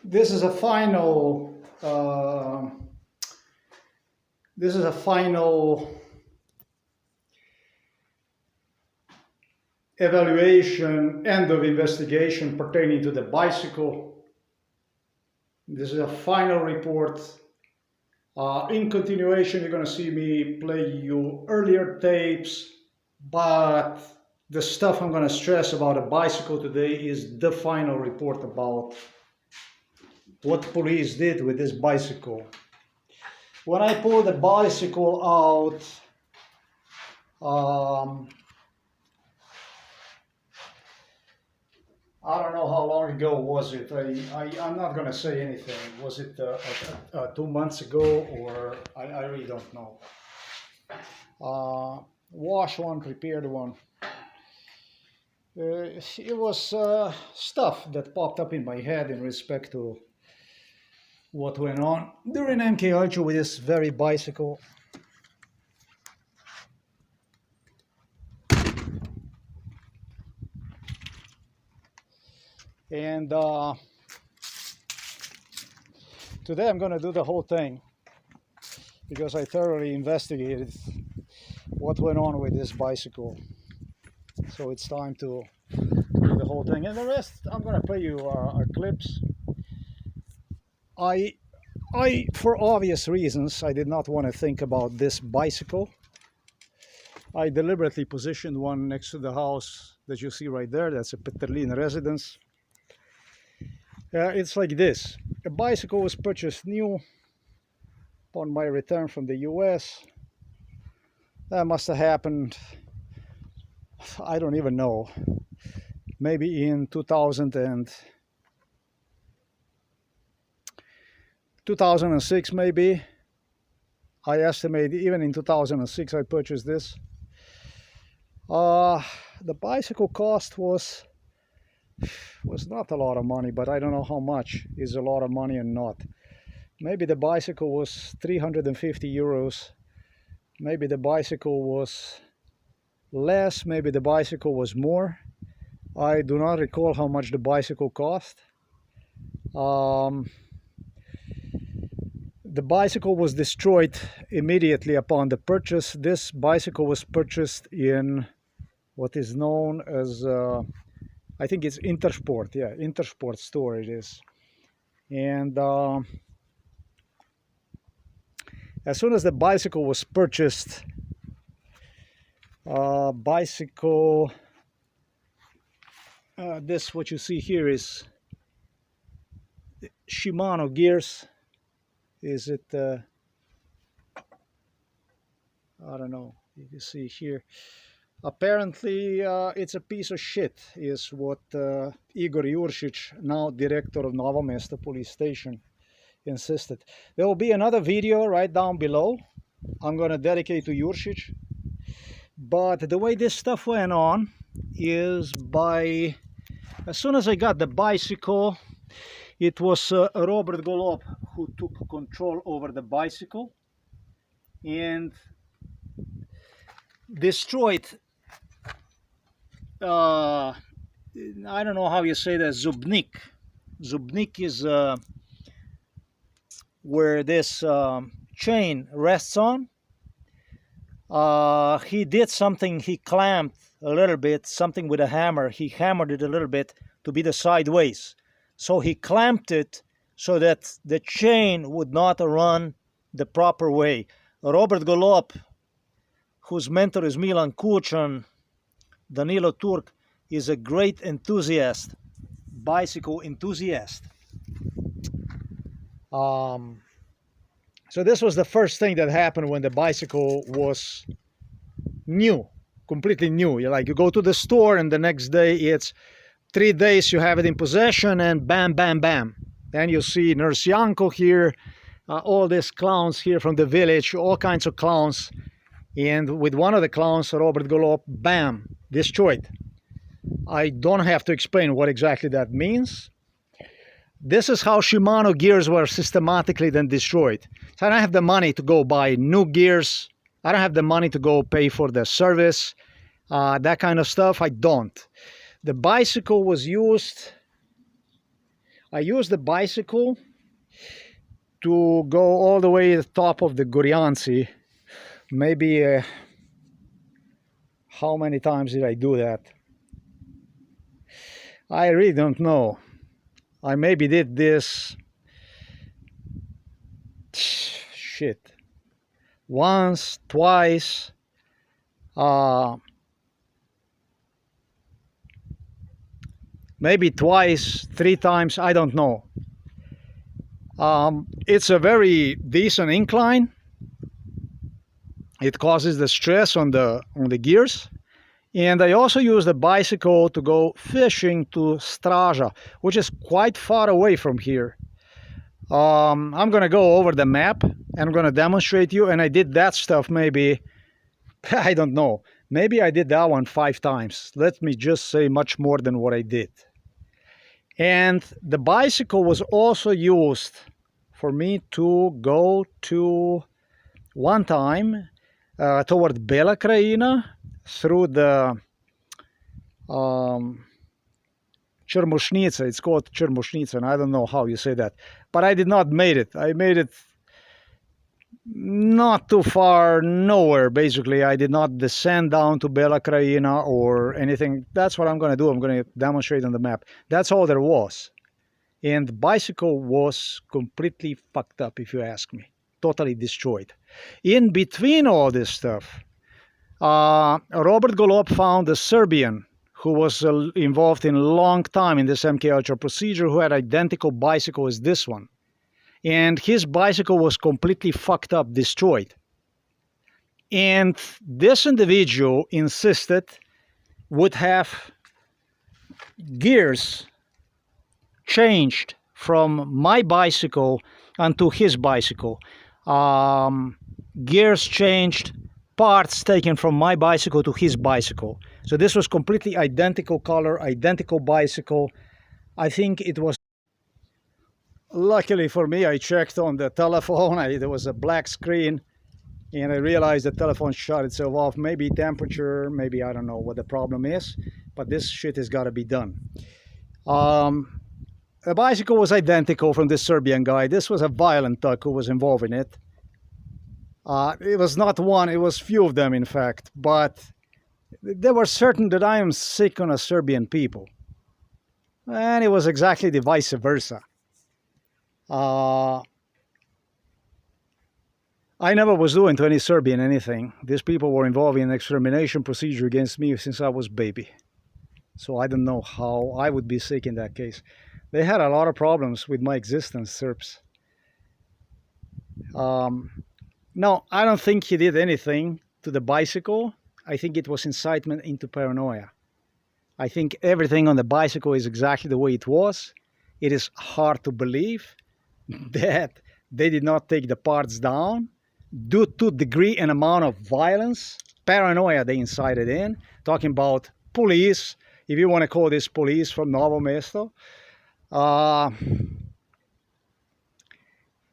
This is a final. This is a final evaluation, end of investigation pertaining to the bicycle. This is a final report. In continuation, you're going to see me play you earlier tapes, but the stuff I'm going to stress about a bicycle today is the final report about what police did with this bicycle. When I pulled the bicycle out, I don't know how long ago was it. I'm not going to say anything. Was it 2 months ago, or I really don't know. Wash one, repaired one. It was stuff that popped up in my head in respect to what went on during MK Ultra with this very bicycle. And today I'm going to do the whole thing because I thoroughly investigated what went on with this bicycle. So it's time to do the whole thing. And the rest, I'm going to play you clips. For obvious reasons, I did not want to think about this bicycle. I deliberately positioned one next to the house that you see right there. That's a Peterlin residence. It's like this. A bicycle was purchased new upon my return from the US. That must have happened, I don't even know, maybe in 2006 maybe. I estimate even in 2006 I purchased this. The bicycle cost was not a lot of money, but I don't know how much is a lot of money and not. Maybe the bicycle was 350 euros. Maybe the bicycle was less. Maybe the bicycle was more. I do not recall how much the bicycle cost. The bicycle was destroyed immediately upon the purchase. This bicycle was purchased in what is known as I think it's Intersport, yeah, Intersport store it is. And as soon as the bicycle was purchased, this what you see here is Shimano gears. Is it, I don't know, you can see here. Apparently, it's a piece of shit, is what Igor Juršić, now director of Novo Mesto police station, insisted. There will be another video right down below. I'm going to dedicate to Juršić. But the way this stuff went on is as soon as I got the bicycle, it was Robert Golob who took control over the bicycle and destroyed, I don't know how you say that, Zubnik. Zubnik is where this chain rests on. He did something, he clamped a little bit, something with a hammer. He hammered it a little bit to be the sideways. So he clamped it so that the chain would not run the proper way. Robert Golob, whose mentor is Milan Kučan, Danilo Turk, is a great enthusiast, bicycle enthusiast. So this was the first thing that happened when the bicycle was new, completely new. You go to the store and the next day it's 3 days you have it in possession and bam, bam, bam. Then you see Nurse Yanko here, all these clowns here from the village, all kinds of clowns. And with one of the clowns, Robert Golob, bam, destroyed. I don't have to explain what exactly that means. This is how Shimano gears were systematically then destroyed. So I don't have the money to go buy new gears. I don't have the money to go pay for the service, that kind of stuff. I don't. The bicycle was used I used the bicycle to go all the way to the top of the Gorianci. Maybe, how many times did I do that? I really don't know. I maybe did this, shit, once, twice, maybe twice, 3 times, I don't know. It's a very decent incline. It causes the stress on the gears. And I also use the bicycle to go fishing to Straža, which is quite far away from here. I'm gonna go over the map and I'm gonna demonstrate you, and I did that stuff maybe, I don't know, maybe I did that one 5 times. Let me just say much more than what I did. And the bicycle was also used for me to go to, one time, toward Bela Krajina, through the Črmušnica. It's called Črmušnica, and I don't know how you say that. But I did not made it. I made it not too far, nowhere, basically. I did not descend down to Bela Krajina or anything. That's what I'm going to do. I'm going to demonstrate on the map. That's all there was. And the bicycle was completely fucked up, if you ask me. Totally destroyed. In between all this stuff, Robert Golob found a Serbian who was involved in a long time in this MK Ultra procedure, who had identical bicycle as this one. And his bicycle was completely fucked up, destroyed. And this individual insisted would have gears changed from my bicycle onto his bicycle. Gears changed, parts taken from my bicycle to his bicycle. So this was completely identical color, identical bicycle. I think it was, luckily for me, I checked on the telephone. There was a black screen and I realized the telephone shut itself off. Maybe temperature, maybe I don't know what the problem is, but this shit has got to be done. The bicycle was identical from this Serbian guy. This was a violent thug who was involved in it. It was not one, it was few of them, in fact. But they were certain that I am sick on a Serbian people. And it was exactly the vice versa. I never was doing to any Serbian anything. These people were involved in an extermination procedure against me since I was a baby. So I don't know how I would be sick in that case. They had a lot of problems with my existence, Serbs. No, I don't think he did anything to the bicycle. I think it was incitement into paranoia. I think everything on the bicycle is exactly the way it was. It is hard to believe that they did not take the parts down due to degree and amount of violence, paranoia they incited in. Talking about police, if you want to call this police from Novo Mesto.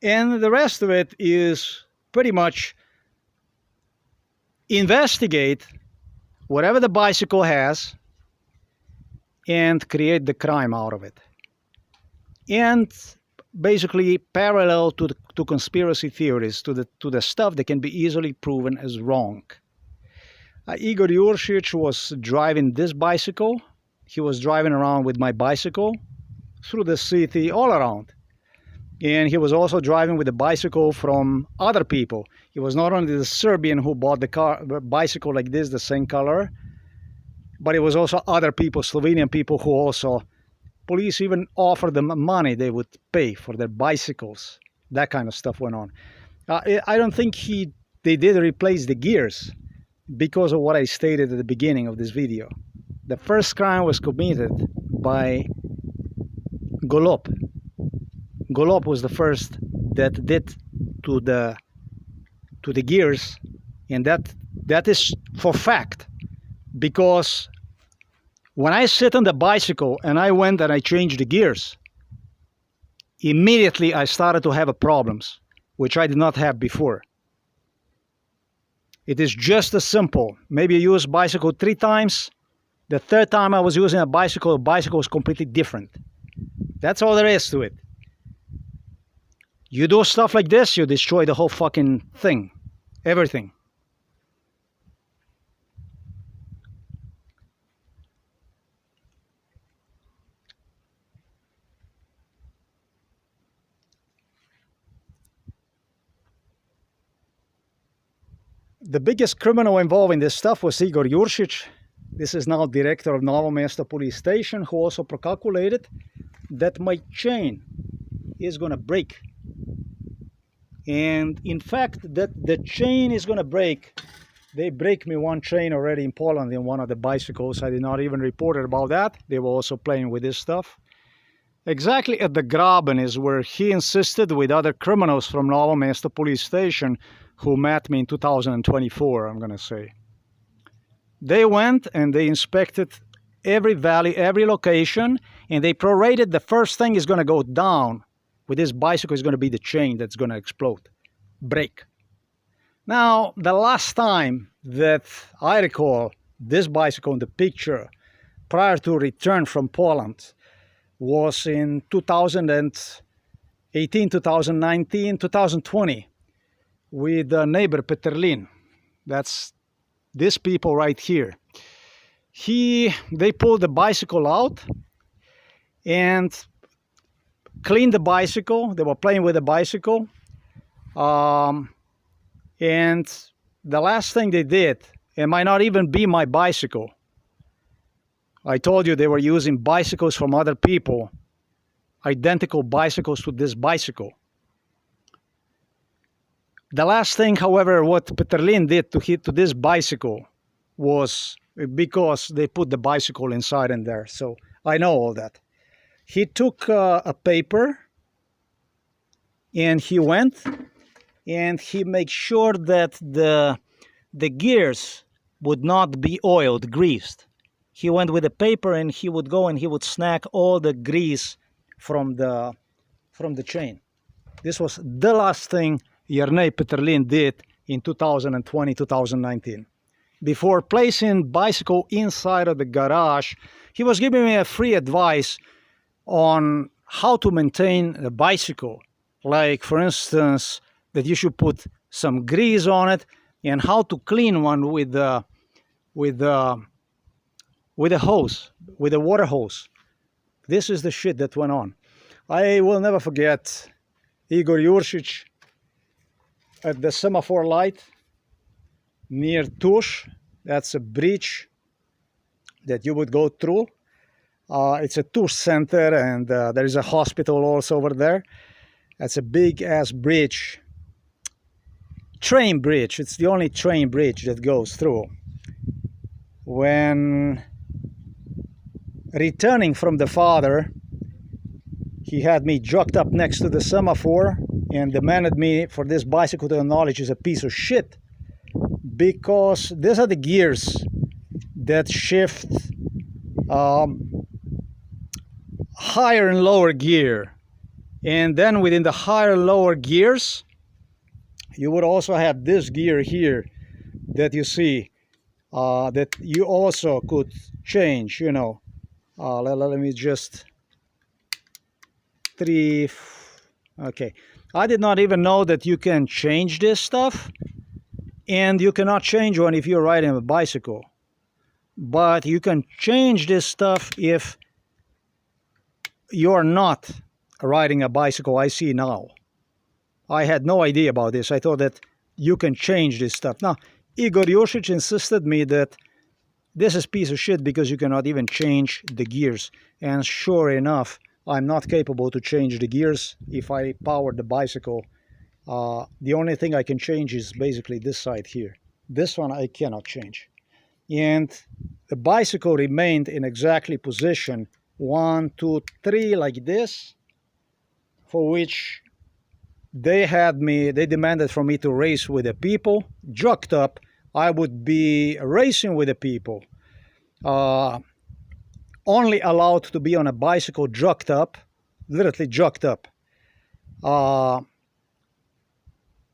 And the rest of it is pretty much investigate whatever the bicycle has and create the crime out of it. And basically parallel to conspiracy theories, to the stuff that can be easily proven as wrong. Igor Juršić was driving this bicycle. He was driving around with my bicycle through the city, all around. And he was also driving with a bicycle from other people. It was not only the Serbian who bought the bicycle like this, the same color, but it was also other people, Slovenian people, who also, police even offered them money they would pay for their bicycles. That kind of stuff went on. I don't think they did replace the gears because of what I stated at the beginning of this video. The first crime was committed by Golob. Golob was the first that did to the gears, and that is for fact, because when I sit on the bicycle and I went and I changed the gears, immediately I started to have problems, which I did not have before. It is just as simple. Maybe I used bicycle 3 times. The third time I was using a bicycle, the bicycle was completely different. That's all there is to it. You do stuff like this, you destroy the whole fucking thing. Everything. The biggest criminal involved in this stuff was Igor Juršić. This is now director of Novo Mesto police station, who also calculated that my chain is going to break. And in fact, that the chain is going to break. They break me one chain already in Poland in one of the bicycles. I did not even report about that. They were also playing with this stuff. Exactly at the Graben is where he insisted with other criminals from Novo Mesto police station who met me in 2024, I'm going to say. They went and they inspected every valley, every location, and they prorated the first thing is going to go down with this bicycle is going to be the chain that's going to explode, break. Now, the last time that I recall this bicycle in the picture prior to return from Poland was in 2018, 2019, 2020 with a neighbor Peterlin. That's these people right here. They pulled the bicycle out and cleaned the bicycle. They were playing with the bicycle. And the last thing they did, it might not even be my bicycle. I told you they were using bicycles from other people, identical bicycles to this bicycle. The last thing, however, what Peterlin did to this bicycle was because they put the bicycle inside in there. So I know all that. He took a paper and he went and he made sure that the gears would not be oiled, greased. He went with a paper and he would go and he would snag all the grease from the chain. This was the last thing Jernej Peterlin did in 2020, 2019. Before placing bicycle inside of the garage, he was giving me a free advice on how to maintain a bicycle. Like, for instance, that you should put some grease on it and how to clean one with a hose, with a water hose. This is the shit that went on. I will never forget Igor Juršić at the semaphore light near Tuš. That's a bridge that you would go through. It's a Tuš center and there is a hospital also over there. That's a big ass bridge. Train bridge. It's the only train bridge that goes through. When returning from the father, he had me jocked up next to the semaphore and demanded me for this bicycle to acknowledge is a piece of shit, because these are the gears that shift higher and lower gear, and then within the higher and lower gears you would also have this gear here that you see that you also could change, you know. Let me just okay, I did not even know that you can change this stuff, and you cannot change one if you're riding a bicycle, but you can change this stuff if you're not riding a bicycle. I see now. I had no idea about this. I thought that you can change this stuff. Now, Igor Juršić insisted me that this is piece of shit because you cannot even change the gears. And sure enough, I'm not capable to change the gears if I power the bicycle. The only thing I can change is basically this side here. This one I cannot change. And the bicycle remained in exactly position 1, 2, 3 like this, for which they demanded from me to race with the people. Jocked up, I would be racing with the people. Only allowed to be on a bicycle jocked up, literally jocked up.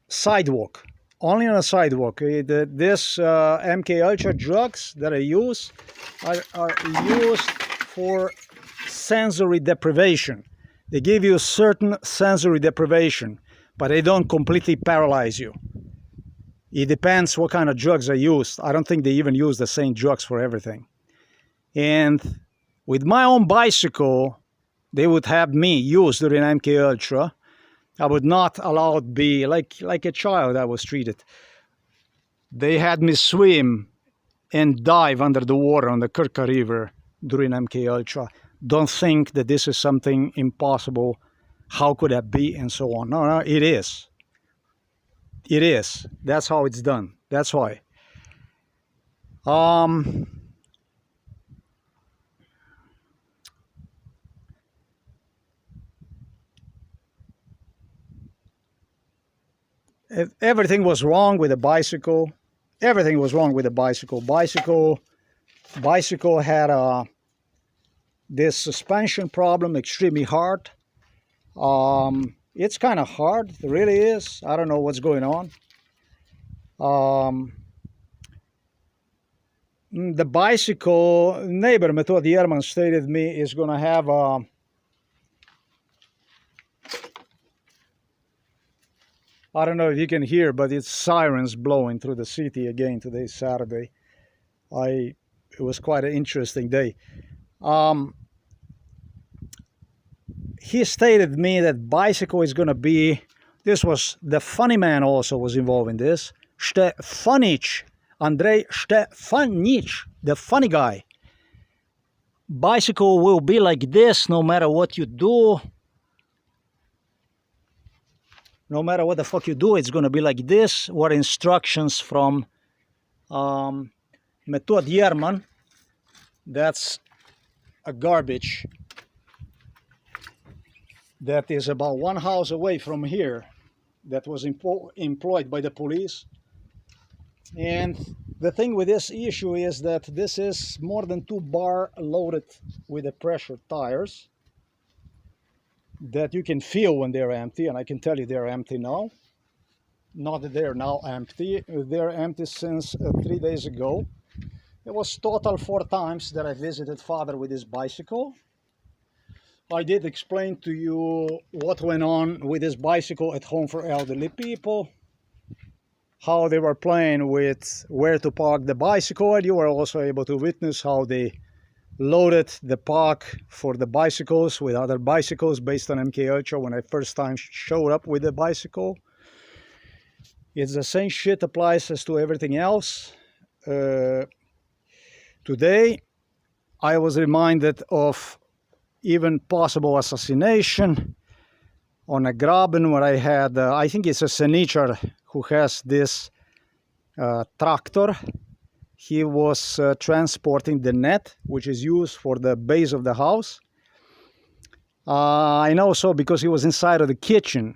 Sidewalk, only on a sidewalk. This MK Ultra drugs that I use are used for sensory deprivation. They give you certain sensory deprivation, but they don't completely paralyze you. It depends what kind of drugs are used. I don't think they even use the same drugs for everything. And with my own bicycle, they would have me use during MK Ultra. I would not allow it be like a child I was treated. They had me swim and dive under the water on the Kirka River during MK Ultra. Don't think that this is something impossible. How could that be? And so on. No, it is. It is. That's how it's done. That's why. Everything was wrong with the bicycle. Everything was wrong with the bicycle. Bicycle had this suspension problem, extremely hard. It's kind of hard, it really is. I don't know what's going on. The bicycle, neighbor Method Yerman stated me is going to have I don't know if you can hear, but it's sirens blowing through the city again. Today's Saturday. It was quite an interesting day. He stated me that bicycle is going to be, this was, the funny man also was involved in this. Stefanic, Andrei Stefanic, the funny guy. Bicycle will be like this no matter what you do. No matter what the fuck you do, it's going to be like this. Were instructions from Method Yerman. That's a garbage that is about one house away from here, that was employed by the police. And the thing with this issue is that this is more than 2 bar loaded with the pressure tires that you can feel when they're empty, and I can tell you they're empty now. Not that they're now empty, they're empty since 3 days ago. It was total 4 times that I visited father with his bicycle. I did explain to you what went on with his bicycle at home for elderly people, how they were playing with where to park the bicycle, and you were also able to witness how they loaded the park for the bicycles with other bicycles based on MK Ultra when I first time showed up with the bicycle. It's the same shit applies as to everything else. Today I was reminded of even possible assassination on a Graben where I had, I think it's a Senichar who has this tractor. He was transporting the net, which is used for the base of the house. I know so because he was inside of the kitchen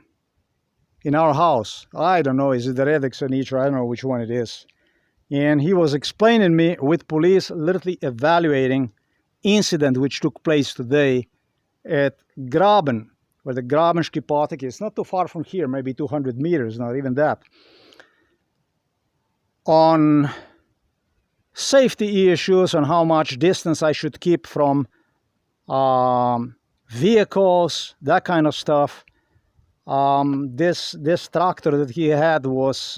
in our house. I don't know, is it the Redex or Nietzsche? I don't know which one it is. And he was explaining me with police literally evaluating incident which took place today at Graben, where the Grabenski Potok is not too far from here, maybe 200 meters, not even that. On safety issues, on how much distance I should keep from vehicles, that kind of stuff. This tractor that he had was,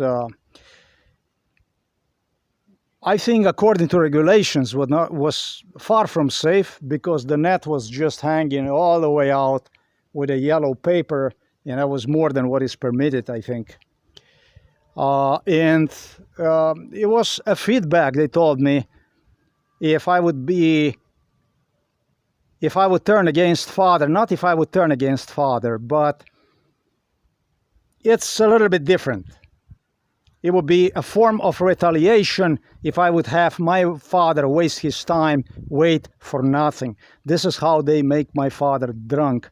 I think, according to regulations, was far from safe because the net was just hanging all the way out with a yellow paper, and that was more than what is permitted, I think. And it was a feedback. They told me if I would turn against father, not if I would turn against father, but it's a little bit different. It would be a form of retaliation if I would have my father waste his time, wait for nothing. This is how they make my father drunk,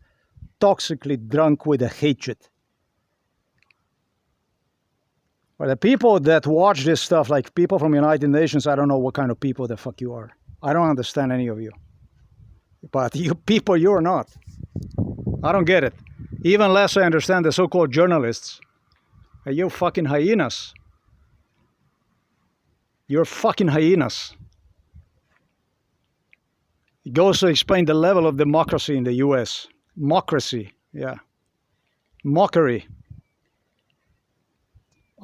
toxically drunk with a hatred. For the people that watch this stuff, like people from United Nations, I don't know what kind of people the fuck you are. I don't understand any of you. But you people, you're not. I don't get it. Even less I understand the so-called journalists. You're fucking hyenas. You're fucking hyenas. It goes to explain the level of democracy in the US. Mocracy, yeah. Mockery.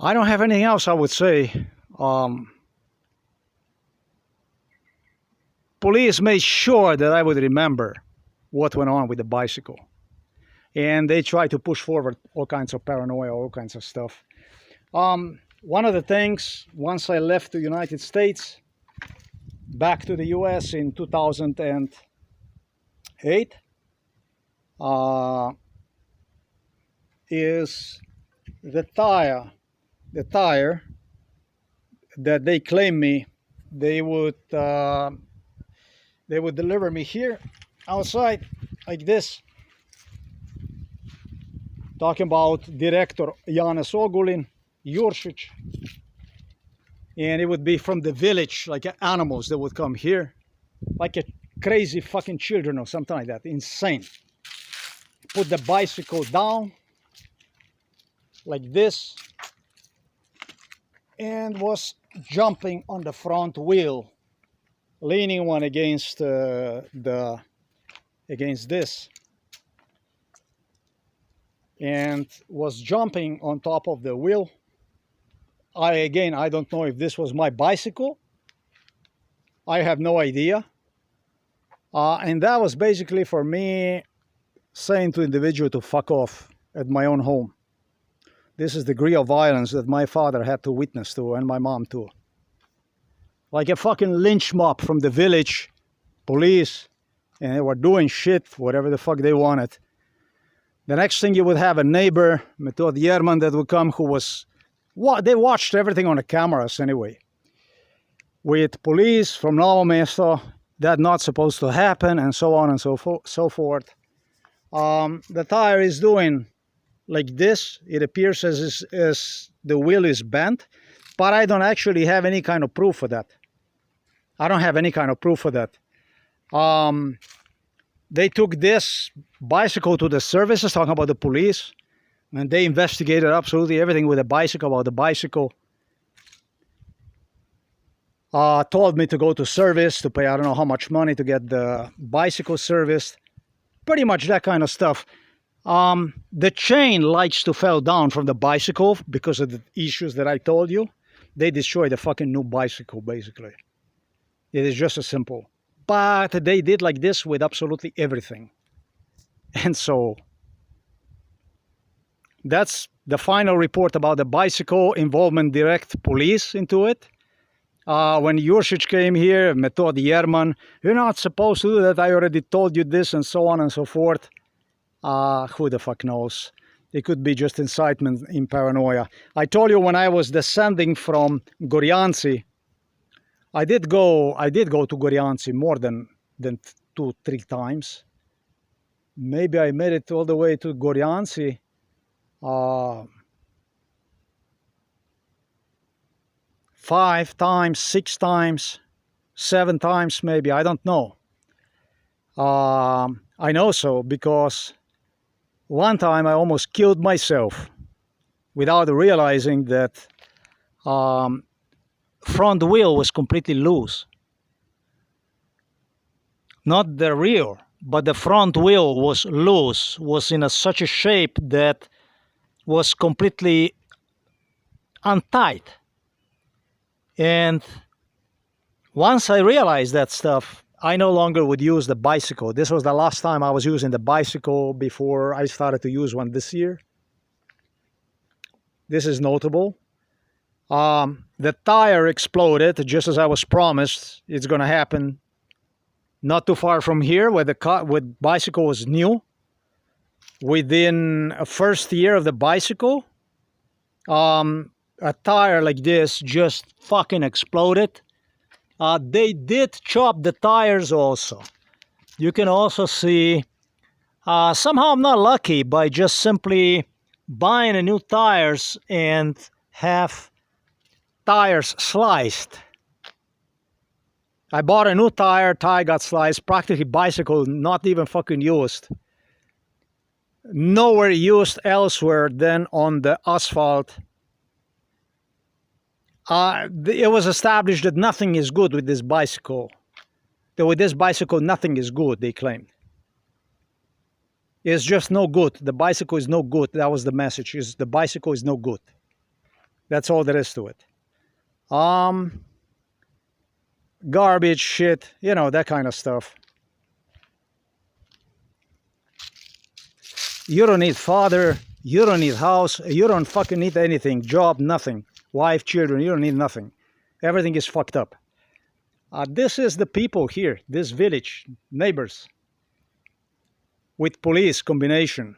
I don't have anything else I would say. Police made sure that I would remember what went on with the bicycle. And they tried to push forward all kinds of paranoia, all kinds of stuff. One of the things, once I left the United States, back to the US in 2008, is the tire that they claim me, they would deliver me here outside like this, talking about Director Janez Ogulin, Juršić, and it would be from the village, like animals that would come here, like a crazy fucking children or something like that, insane. Put the bicycle down like this and was jumping on the front wheel, leaning one against against this, and was jumping on top of the wheel. I don't know if this was my bicycle. I have no idea. And that was basically for me saying to individual to fuck off at my own home. This is the degree of violence that my father had to witness to, and my mom too. Like a fucking lynch mob from the village, police, and they were doing shit, whatever the fuck they wanted. The next thing, you would have a neighbor, Method Yerman, that would come, who was, they watched everything on the cameras anyway. With police from Novo Mesto, that's not supposed to happen, and so on and so forth. The tire is doing like this. It appears as the wheel is bent, but I don't actually have any kind of proof for that. I don't have any kind of proof for that. They took this bicycle to the services, talking about the police, and they investigated absolutely everything with the bicycle, about the bicycle. Told me to go to service, to pay I don't know how much money to get the bicycle serviced. Pretty much that kind of stuff. The chain likes to fall down from the bicycle because of the issues that I told you. They destroyed the fucking new bicycle, basically. It is just as simple. But they did like this with absolutely everything. And so that's the final report about the bicycle, involvement direct police into it. When Juršić came here, Method Yerman, you're not supposed to do that, I already told you this, and so on and so forth. Who the fuck knows? It could be just incitement in paranoia. I told you when I was descending from Gorjanci, I did go to Gorjanci more than 2-3 times. Maybe I made it all the way to Gorjanci. 5 times, 6 times, 7 times maybe, I don't know. I know so because one time I almost killed myself without realizing that front wheel was completely loose. Not the rear, but the front wheel was loose, was in such a shape that was completely untied. And once I realized that stuff, I no longer would use the bicycle. This was the last time I was using the bicycle before I started to use one this year. This is notable. The tire exploded just as I was promised. It's going to happen not too far from here, where the bicycle was new. Within a first year of the bicycle, a tire like this just fucking exploded. They did chop the tires also. You can also see, somehow I'm not lucky by just simply buying a new tires and have tires sliced. I bought a new tire got sliced, practically bicycle not even fucking used. Nowhere used elsewhere than on the asphalt. It was established that nothing is good with this bicycle. That with this bicycle nothing is good, they claimed. It's just no good. The bicycle is no good. That was the message. Is the bicycle is no good. That's all there is to it. Garbage, shit, you know, that kind of stuff. You don't need father, you don't need house, you don't fucking need anything, job, nothing, wife, children, you don't need nothing. Everything is fucked up. This is the people here, this village, neighbors, with police combination.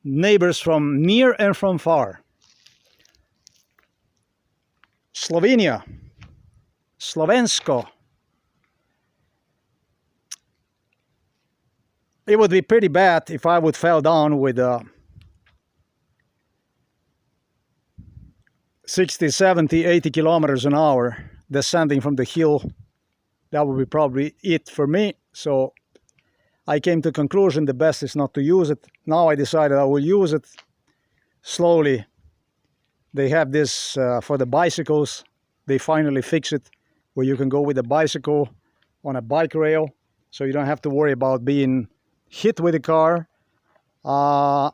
Neighbors from near and from far. Slovenia, Slovensko. It would be pretty bad if I would fall down with 60, 70, 80 kilometers an hour descending from the hill. That would be probably it for me. So I came to the conclusion the best is not to use it. Now I decided I will use it slowly. They have this for the bicycles. They finally fix it where you can go with a bicycle on a bike rail, so you don't have to worry about being hit with a car or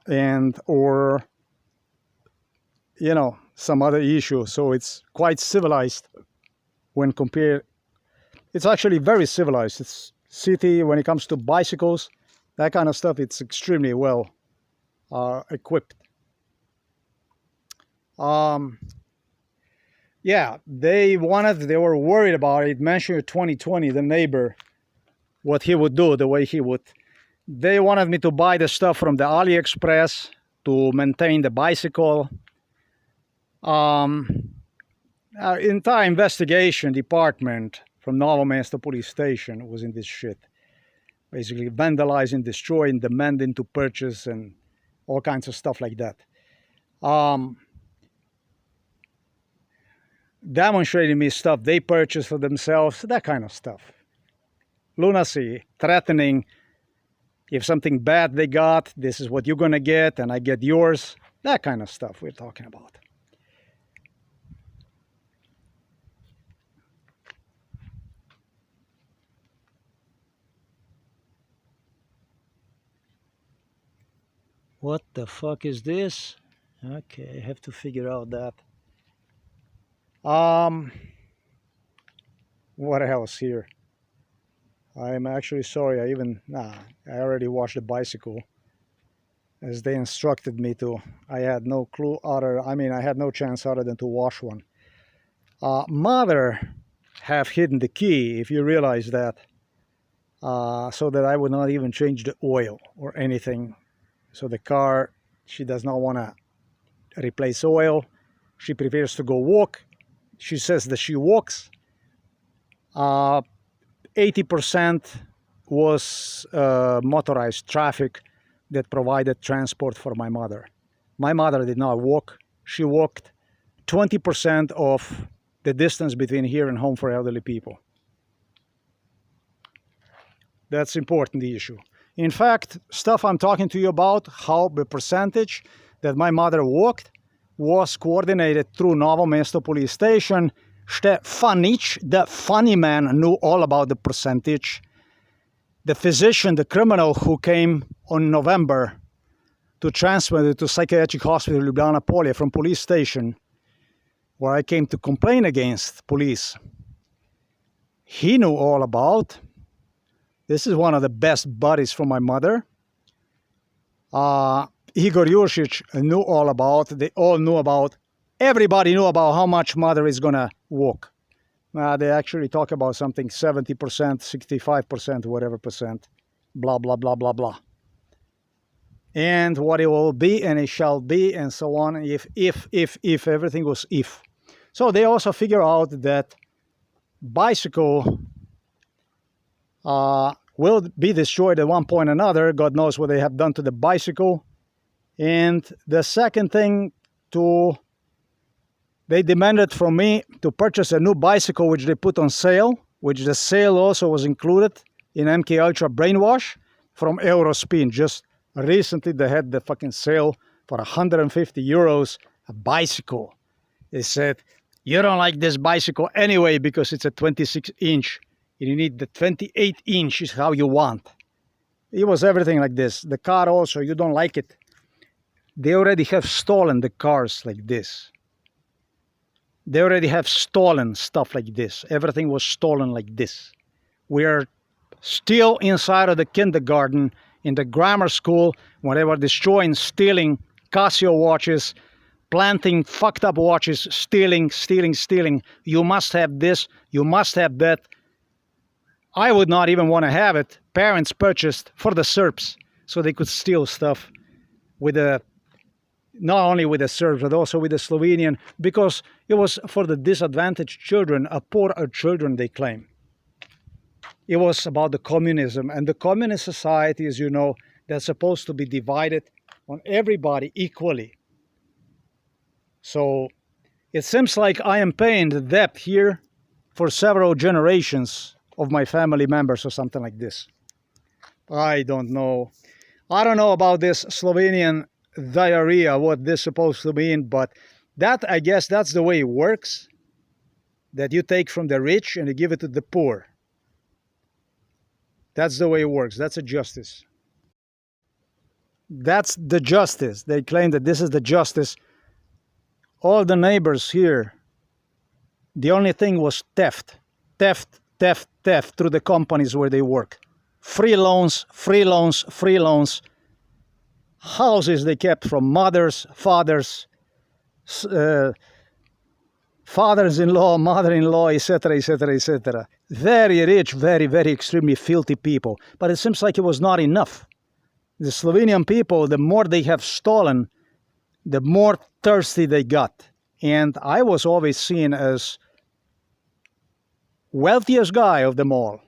you know, some other issue. So it's quite civilized when compared. It's actually very civilized. It's city when it comes to bicycles, that kind of stuff. It's extremely well equipped. Yeah, they were worried about it. Mentioned 2020, the neighbor, what he would do, the way he would. They wanted me to buy the stuff from the AliExpress to maintain the bicycle. Entire investigation department from Novo Mesto police station was in this shit. Basically vandalizing, destroying, demanding to purchase and all kinds of stuff like that. Demonstrating me stuff they purchased for themselves, that kind of stuff. Lunacy, threatening, if something bad they got, this is what you're gonna get and I get yours. That kind of stuff we're talking about. What the fuck is this? Okay, I have to figure out that. What else here? I'm actually sorry, I already washed the bicycle as they instructed me to. I had no clue I had no chance other than to wash one. Mother have hidden the key, if you realize that, so that I would not even change the oil or anything. So the car, she does not want to replace oil. She prefers to go walk. She says that she walks. 80% was motorized traffic that provided transport for my mother. My mother did not walk. She walked 20% of the distance between here and home for elderly people. That's important, the issue. In fact, stuff I'm talking to you about, how the percentage that my mother walked was coordinated through Novo Mesto police station. Stefanic, the funny man, knew all about the percentage. The physician, the criminal who came on November to transfer me to psychiatric hospital Ljubljana Polje from police station, where I came to complain against police, he knew all about. This is one of the best buddies from my mother. Igor Juršić knew all about. They all knew about. Everybody knew about how much mother is gonna walk. They actually talk about something 70%, 65%, whatever percent, blah, blah, blah, blah, blah. And what it will be and it shall be and so on, if, everything was if. So they also figure out that bicycle will be destroyed at one point or another. God knows what they have done to the bicycle. And the second thing, they demanded from me to purchase a new bicycle which they put on sale, which the sale also was included in MK Ultra Brainwash from Eurospin. Just recently they had the fucking sale for 150 euros, a bicycle. They said, you don't like this bicycle anyway because it's a 26-inch. You need the 28-inch is how you want. it was everything like this. The car also, you don't like it. They already have stolen the cars like this. They already have stolen stuff like this. Everything was stolen like this. We are still inside of the kindergarten, in the grammar school, when they were destroying, stealing Casio watches, planting fucked up watches, stealing. You must have this, you must have that. I would not even want to have it. Parents purchased for the Serbs so they could steal stuff with the, not only with the Serbs, but also with the Slovenian, because it was for the disadvantaged children, poorer children, they claim. It was about the communism, and the communist society, as you know, that's supposed to be divided on everybody equally. So it seems like I am paying the debt here for several generations of my family members or something like this. I don't know. I don't know about this Slovenian diarrhea, what this is supposed to mean, but that, I guess, that's the way it works. That you take from the rich and you give it to the poor. That's the way it works. That's a justice. That's the justice. They claim that this is the justice. All the neighbors here, the only thing was theft. Theft through the companies where they work. Free loans. Houses they kept from mothers, fathers, fathers-in-law, mother-in-law, etc. Very rich, very extremely filthy people. But it seems like it was not enough. The Slovenian people, the more they have stolen, the more thirsty they got. And I was always seen as wealthiest guy of them all.